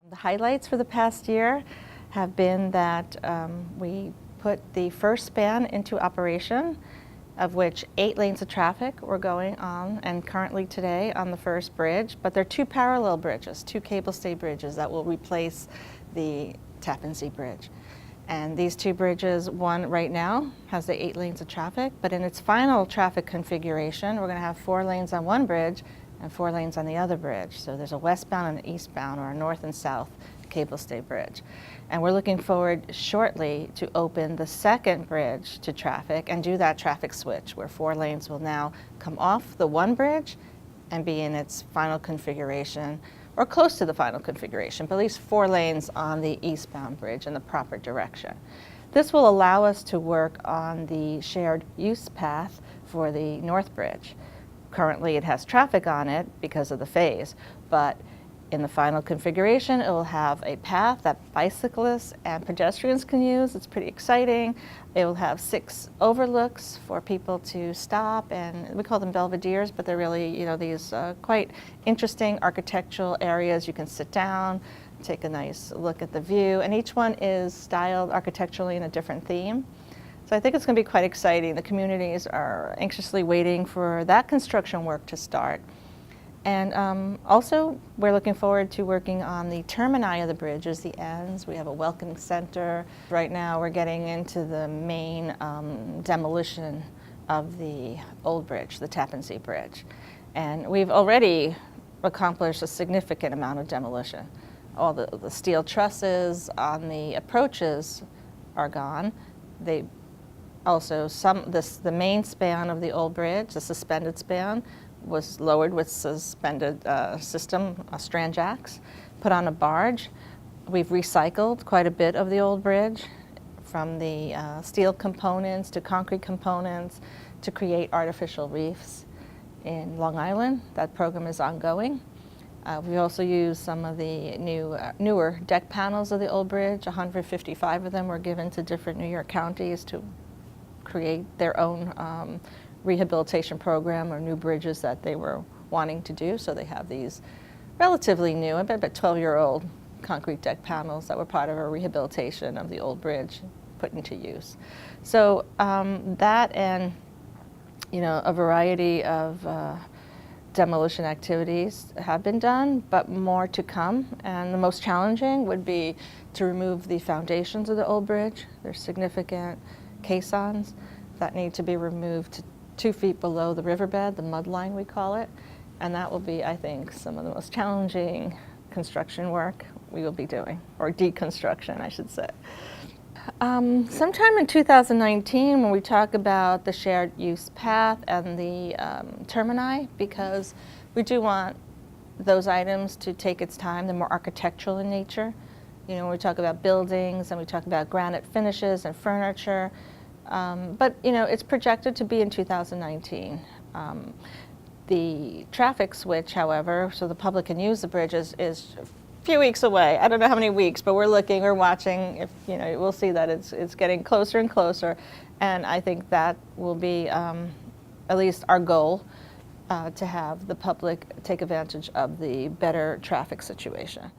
The highlights for the past year have been that we put the first span into operation, of which 8 lanes of traffic were going on, and currently today on the first bridge. But they're 2 parallel bridges, 2 cable-stay bridges that will replace the Tappan Zee Bridge. And these 2 bridges, one right now has the 8 lanes of traffic, but in its final traffic configuration, we're going to have 4 lanes on one bridge and 4 lanes on the other bridge. So there's a westbound and an eastbound, or a north and south cable-stay bridge. And we're looking forward shortly to open the second bridge to traffic and do that traffic switch, where 4 lanes will now come off the one bridge and be in its final configuration, or close to the final configuration, but at least 4 lanes on the eastbound bridge in the proper direction. This will allow us to work on the shared use path for the North Bridge. Currently it has traffic on it because of the phase, but in the final configuration it will have a path that bicyclists and pedestrians can use. It's pretty exciting. It will have 6 overlooks for people to stop, and we call them belvederes, but they're really, these quite interesting architectural areas. You can sit down, take a nice look at the view, and each one is styled architecturally in a different theme. So I think it's going to be quite exciting. The communities are anxiously waiting for that construction work to start. And also, we're looking forward to working on the termini of the bridges, the ends. We have a welcoming center. Right now, we're getting into the main demolition of the old bridge, the Tappan Zee Bridge. And we've already accomplished a significant amount of demolition. All the steel trusses on the approaches are gone. They also, the main span of the old bridge, the suspended span, was lowered with suspended system, strand jacks, put on a barge. We've recycled quite a bit of the old bridge, from the steel components to concrete components, to create artificial reefs in Long Island. That program is ongoing. We also used some of the newer deck panels of the old bridge. 155 of them were given to different New York counties to create their own rehabilitation program or new bridges that they were wanting to do. So they have these relatively new, about 12-year-old concrete deck panels that were part of a rehabilitation of the old bridge put into use. So that and a variety of demolition activities have been done, but more to come. And the most challenging would be to remove the foundations of the old bridge. There's significant caissons that need to be removed to 2 feet below the riverbed, the mud line we call it. And that will be, I think, some of the most challenging construction work we will be doing, or deconstruction, I should say. Sometime in 2019, when we talk about the shared use path and the termini, because we do want those items to take its time. They're more architectural in nature. When we talk about buildings and we talk about granite finishes and furniture, but it's projected to be in 2019. The traffic switch, however, so the public can use the bridges, is a few weeks away. I don't know how many weeks, but we're watching. If we'll see that it's getting closer and closer, and I think that will be at least our goal, to have the public take advantage of the better traffic situation.